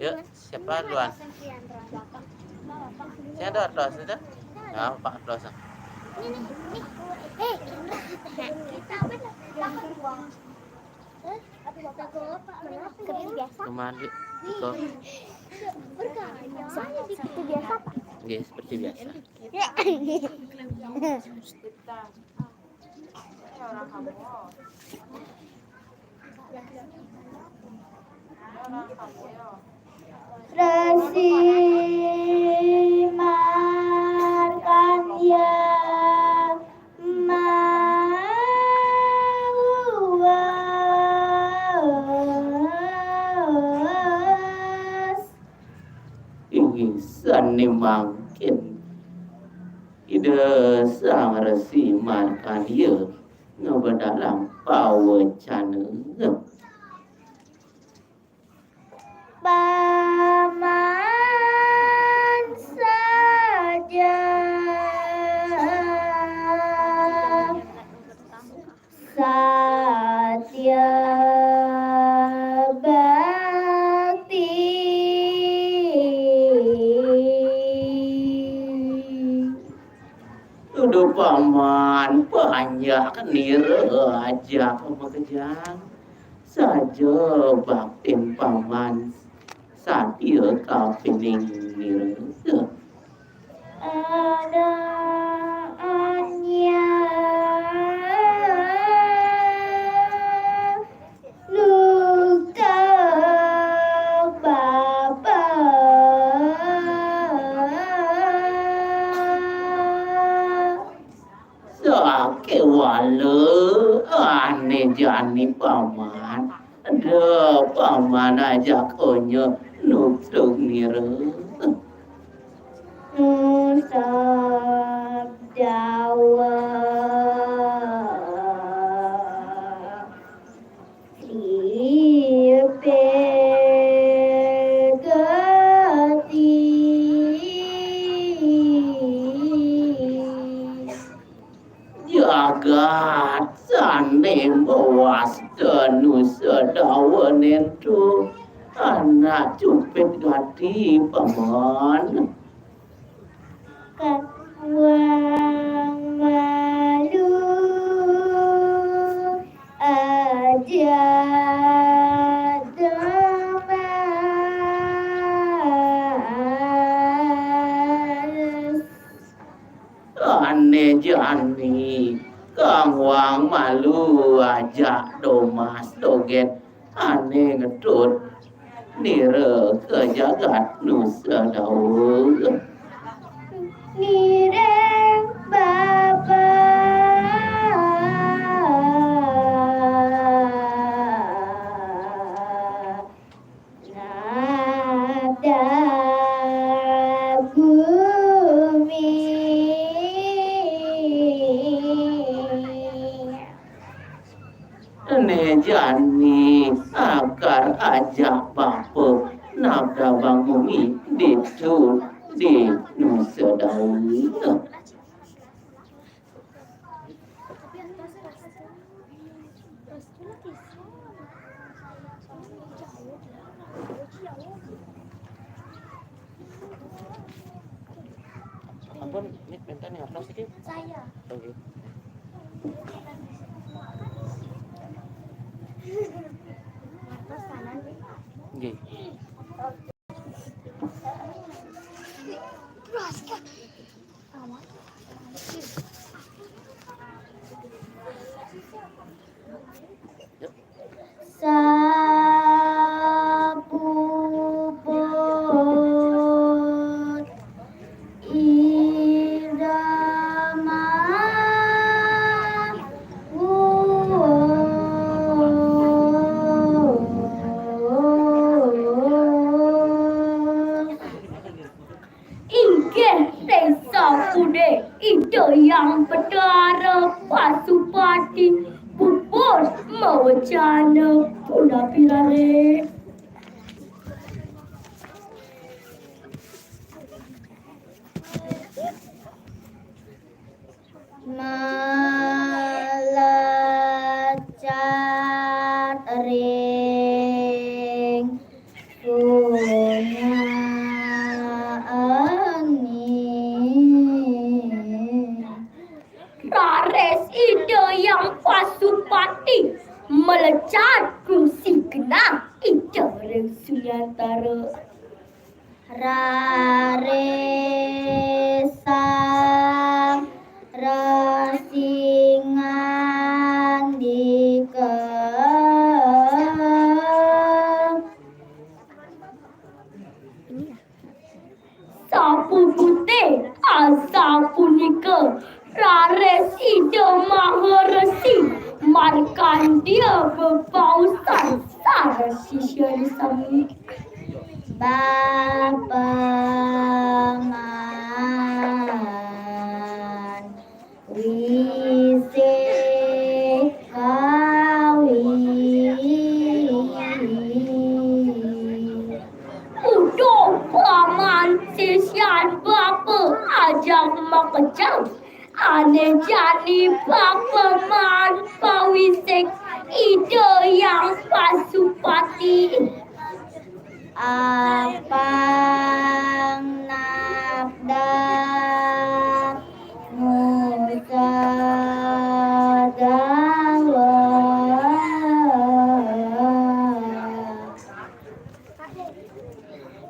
Yuk, siapa duluan? Saya ada dos itu? Ya, Pak dos. Kemandi. Itu. Seperti biasa, Pak. Oke, seperti biasa. Resimarkan ya mawas Ingin mangkin ide sang resimarkan ya ngebedalang pawecana paman saja satya bakti udah paman banyak nira aja kejang saja baktin paman satya kapining nira ada anya luka bapa sake wale ane jani paman ada paman aja konya nutuk nira sabdawa jagat sane bawas danu sedawanen tu anak cupit gati paman Kawang malu aja demas ane jani kang wang malu aja domas doget ane ngetut nire ke jagat nusa daun nireng baba nada bumi ane jani akar aja bapa nabda bang bumi ditut di nusa daun ampun ini bentar nih apa sih saya oke Nggih. Sabubut irama Inggih desa kude ide yang bedara pasupati pupus mawacana puna pirare malacat ring Rares ide yang pasupati melecat kursi kena ide ring sunyantara Raresang rasingan sapu putih asa punika rares ide maharesi markandia bebausan sarasi syari sami bapangan wise kawi udah paman sisian bapa ajak makejang ane jani bapa man pawisek ide yang pasupati apang nabda musa dawa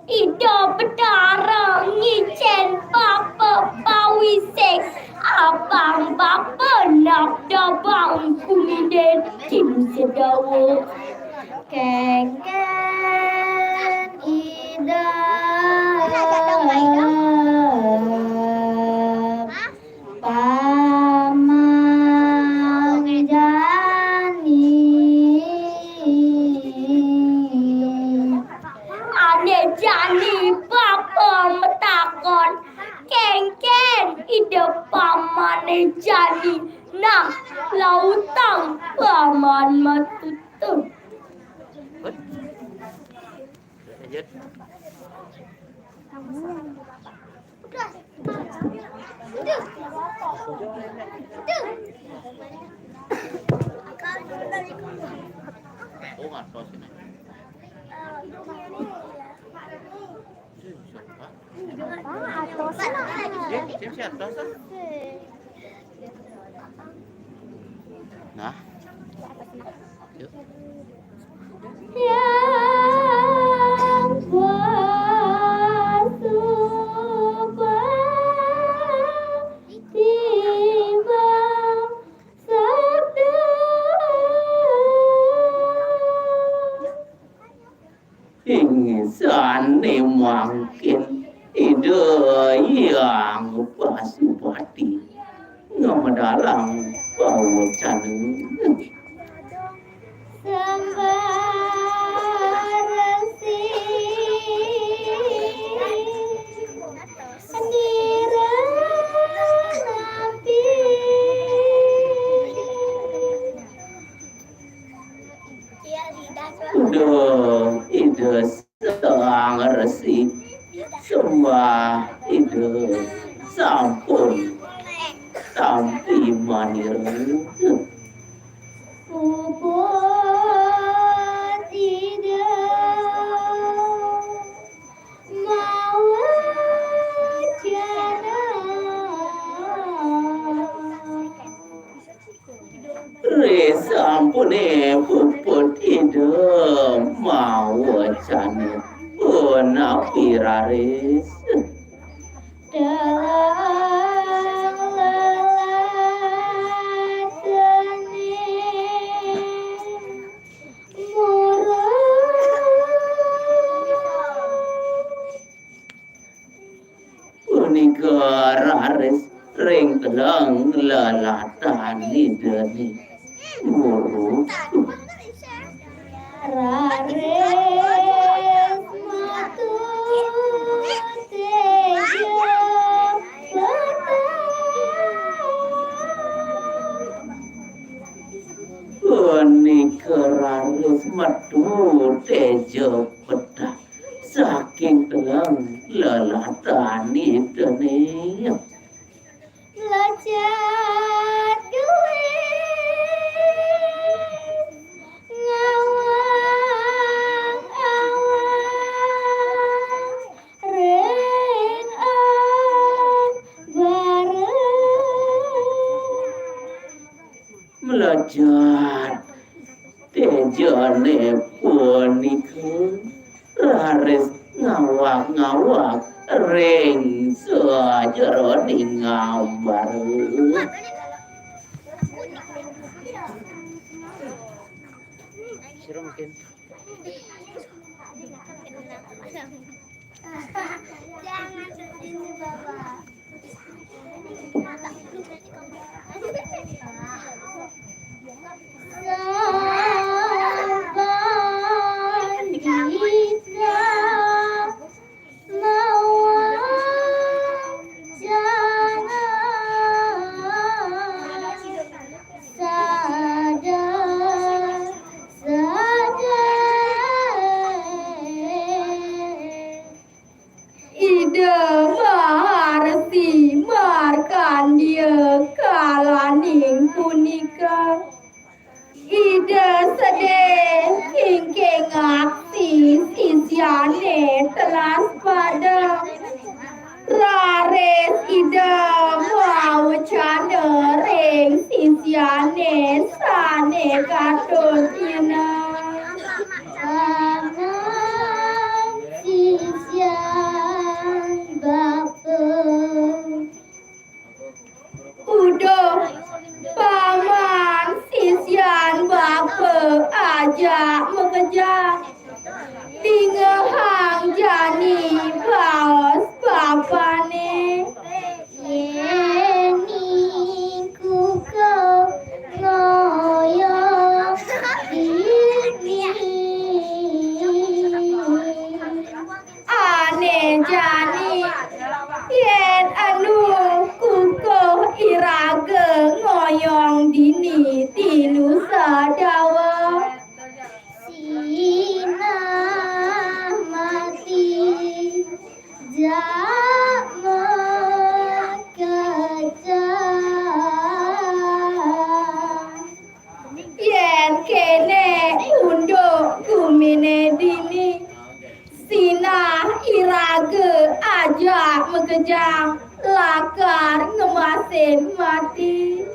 ida bedara ngicen bapa pawisek abang bapa nabda bang kumiden tim sedawa kengken ida pamang jani ane jani bapa metakon kengken ida pamane jani nah lautang paman matutun lanjut Oh, ngatos ini. Siapa? Nah, yuk. Yang timbang sabda Insane mungkin ide yang pasupati ngamadalang bau caneng sembarasi nabi udah ide sang resi sembah ide sampun tampi manir puput tidak mau jana resampune puput ide mau cane puna piraris dalam lelatane punika raris ring telang lalatan ideni muru rares matu tejo punika raris metu tejo pedak saking telang lalatan ideni lajat duwe ngawang awang ring bareng melajat tejone punika raris ngawak-ngawak ring sajeroning ngambar sira mungkin jangan sedih Bapak. Saban bisa mawar jana sadar ide marsi markandia kalaning punika ide sedih kingking aksi sisiane telas padam rares ide mau cana ring sisiane sane katut ina Anang sisian bapak udah paman sisian bapak ajak mengejar tingehang jani paus papane yeni kuko ngoyong ini ane jani yen anu kuko irage ngoyong dini tinu sadawa sina mati jak kejang lakar ngemasin mati.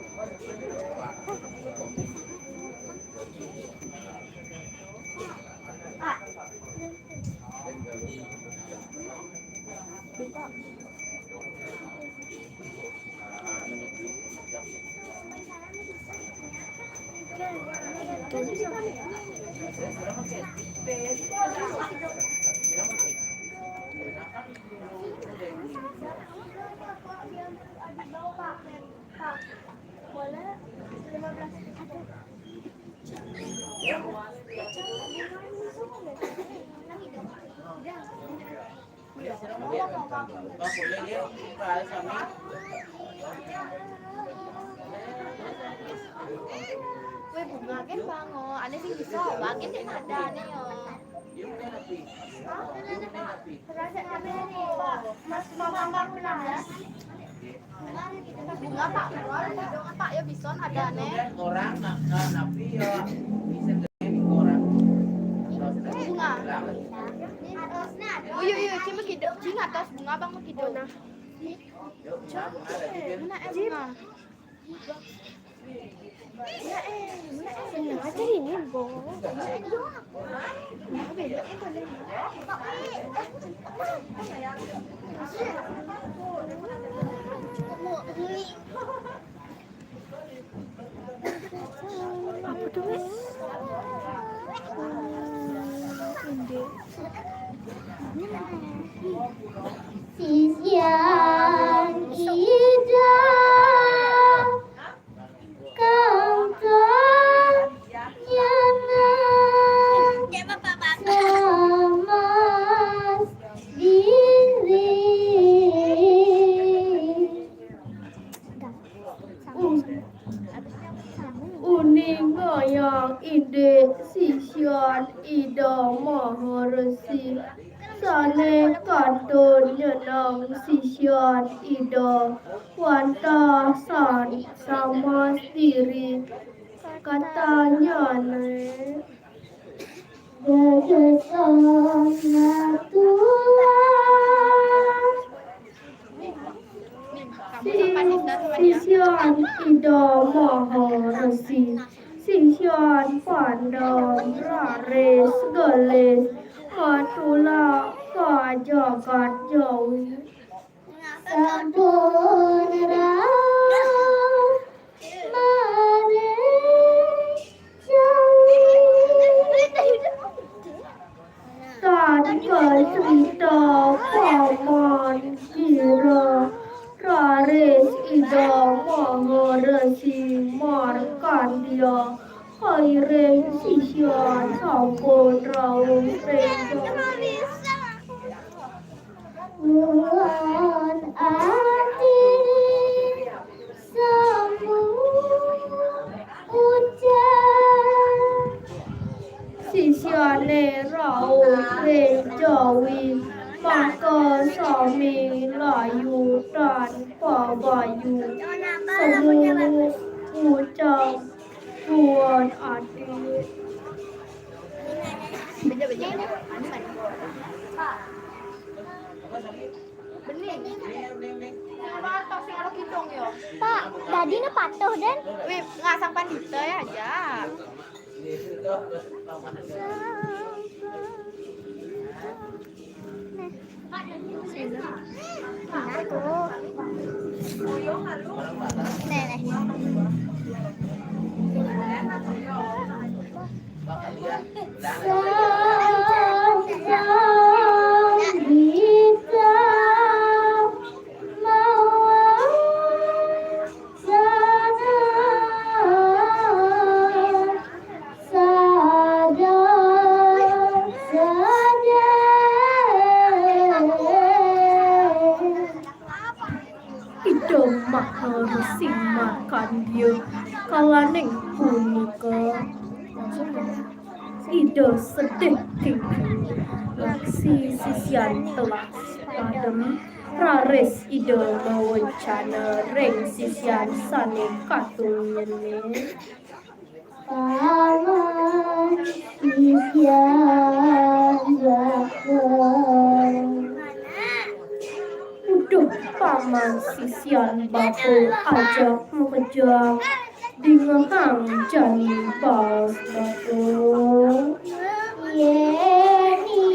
Weh bunga kan bango, aneh sih bisa, bagian yang ada nih yo. Rasa apa nih? Mas mama bang ada. Bunga pak, dong pak ya bison ada nih. Orang napi ya bisa dari orang. Bunga. Oh iya cuma kido, cing atas bunga bang mau kido. Mana bunga? Aja ini bong. Apa tuh Mas? Sisian indah kantor semas diri uning ngoyong ide sisian ida maharesi sane kantun nyenang sisian ida wanta san sama diri katanya nek bersama Tuhan sisian ida maharesi sisian pandang rares gelis katula kajagat jawi sampun rau mare jawi tadi cerita paman kira rares ida maharesi markandia Kaireng sisian sampun raung rejo Nuan ati samu ujan sisiane raung rejawi maka sami layu tanpa bayu semu ucap Tuan adik Pak, tadi na patuh dan wih ngasang pandita ya aja. Maharesi makan dia kalaning punika ida sedih tinggi laksi sisian telah padem rares ida mawancana ring sisian sane katung nyene paman sisian zakon uduh zaman sisian bapo ajak mengejar di ngehang jani bas bapo yeni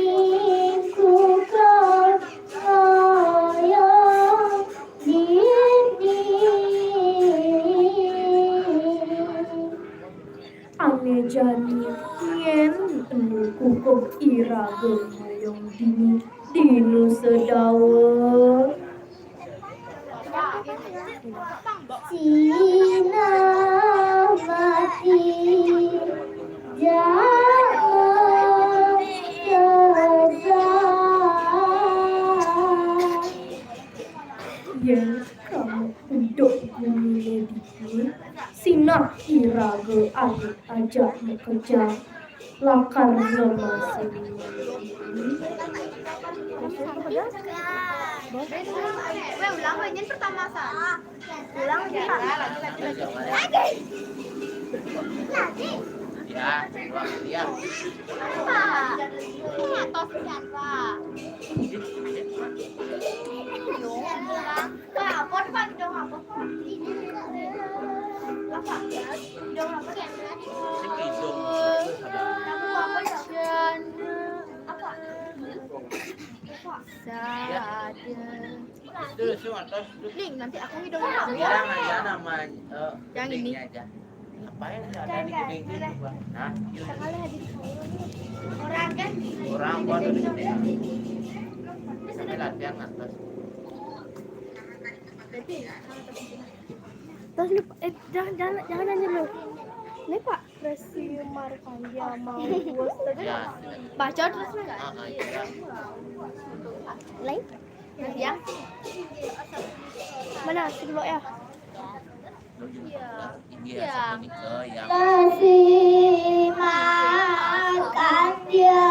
kukron ayam dini ane jani yen enu kukuk ira gemayong dini dinu sedawa Cina mati jauh yang kamu duduk bumi di sinak iraga adik ajak bekerja lakar nama sini ulang aja pertama salah. Ulang Ya, ya. apa? Tos siapa? Apa? Apa dong apa? Apa? Dong apa ya? Apa ya? Apa? Dulu semua tos. Ling, nanti aku hidungin kamu ya. Jangan ya nama Yang ini. aja. Ngapain ada di gedeng itu, Bang? Nah, Orang kan? orang gua ada di gedeng. Sampai latihan atas. Terus lu, jangan nanya lu. Ini Pak Resi Markaya mau bos tadi. Ya. Baca terus enggak? Iya. Lain? Ya. Mana si dulu ya? Iya, yang kasih makan dia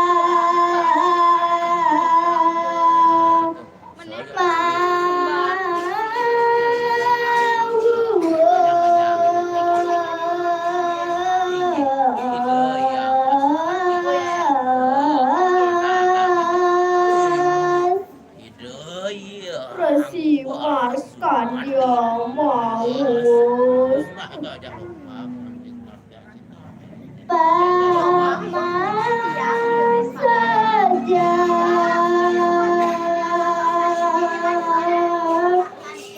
Resi makan dia mau paman saja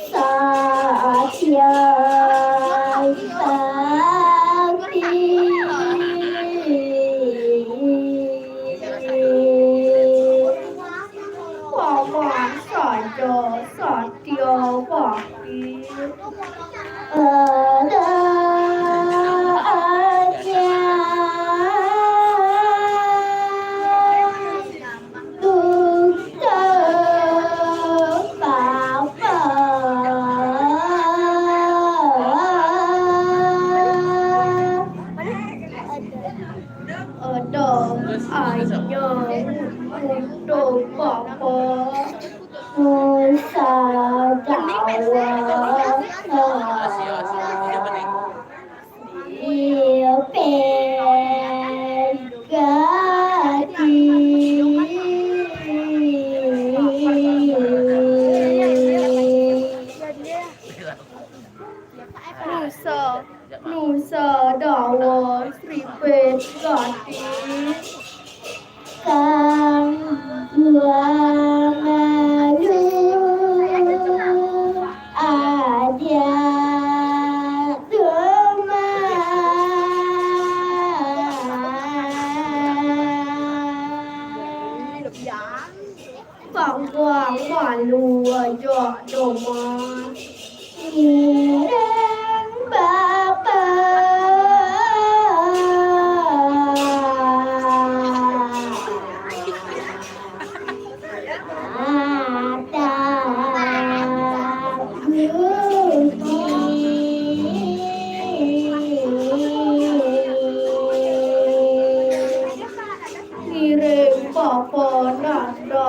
Satya paman saja Satya Bakti ada aja duka papa ada ayam untuk papa Nusa Jawa Iya pegati Nusa Dawa Sri Pegati Kang Buangalu Adia Phẳng quang quả lùa dọ đồ mò Nhìn đến bà bà Ngirim papa nak bumi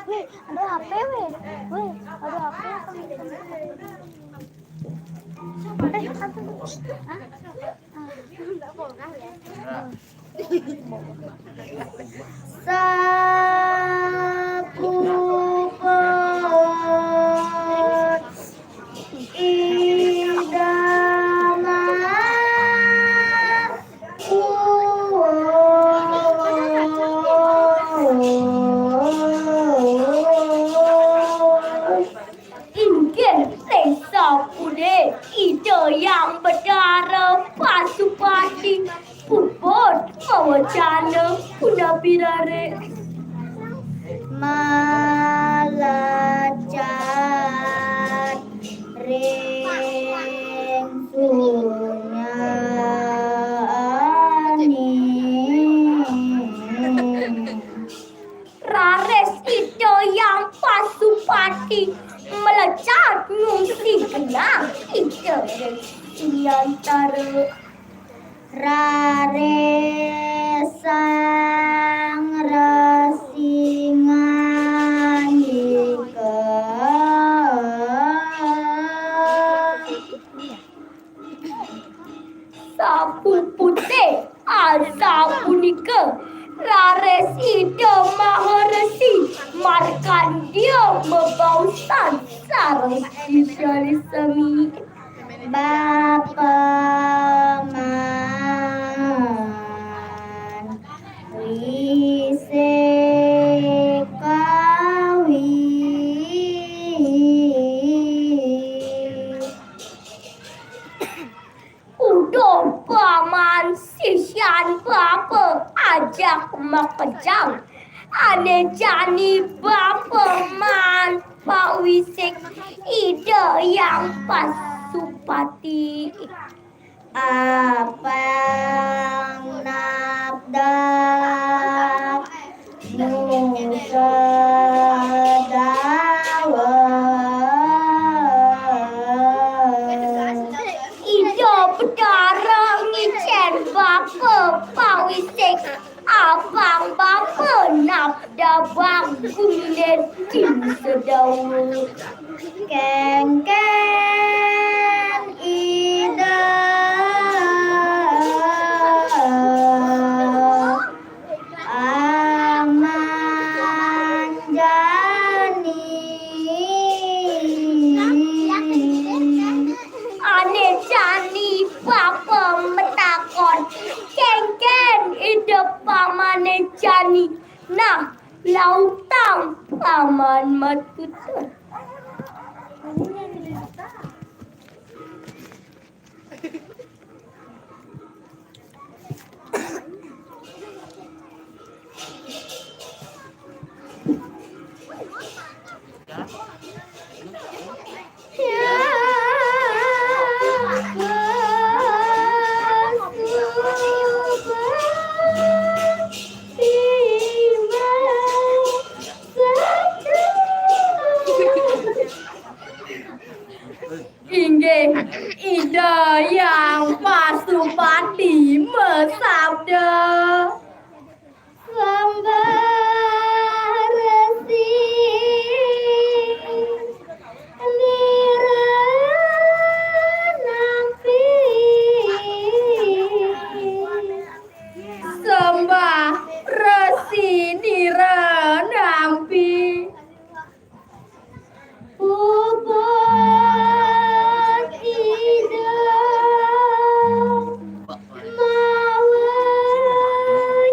Weh, ada HP weh. Weh, ada HP apa? Sapu pot idaman Inggih sapude ide yang berdarah pasupati puput mawacana punapirare malacat ring sunyani rares ide yang pasupati melecat ngungsi kenang ide siantara rares sang rasingan ika sapu putih sapunika rares ide maharesi markan dia membausan sarang sisialisami Bapa man wise kawi udah paman sisian bapa ajak makejang ane jani bapa man pawisik ide yang pas supati apang nabdak muka dawa ide bedara ngicen bapa pawisik abang bapa nabda bang kulen tim sedau kengken ida aman jani ane jani papa metakon kengken ida pamane jani nah lautang paman matutun Inggih ida yang pasupati mesabda sambaresi niranampi sembah resi niranampi Bubut ida mawar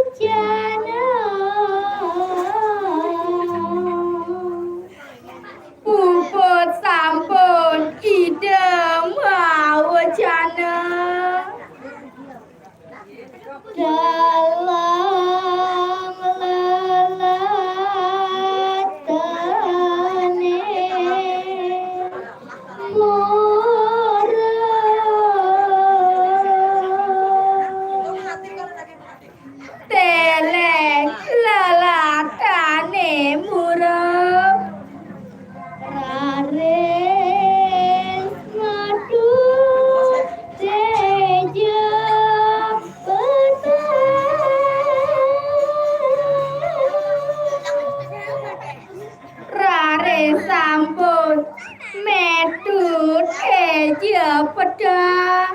pada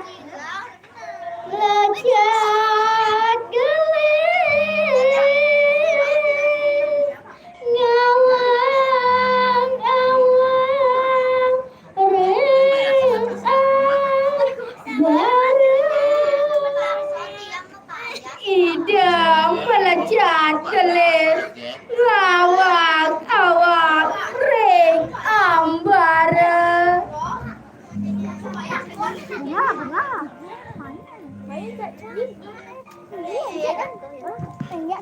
lejat gelis ngawang awang rengang bareng idam melejat gelis ngawang awang ring ambara. Main tak cantik. Iya kan? Enggak.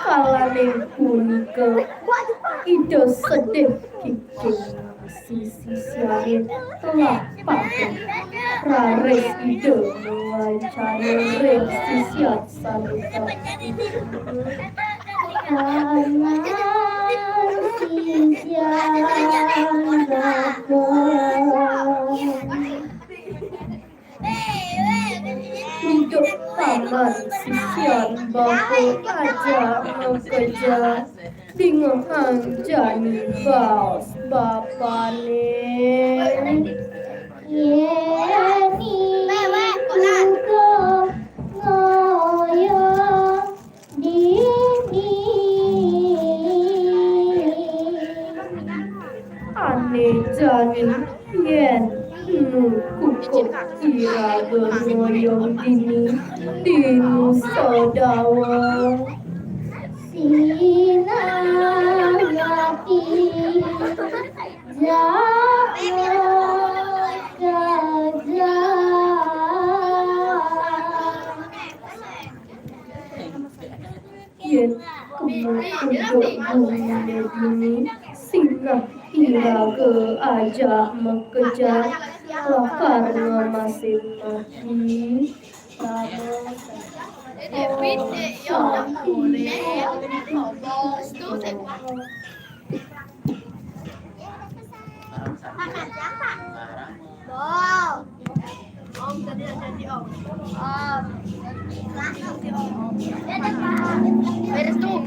Kalane punika ida sedih kikik sisi siarin telapak rares ida mewancari ring sisiat salutasi kanan sisian hidup kamar sisian bahu aja mengejar dengan jani baus bapane yeni kuko ngoyo dini ane jani yen kuko ira bermoyong dini dinu sodawa sinangati yen kemukuduk dini sinah iraga aja mengejar karena masih mati Om tadi ada di om. Beres tuh.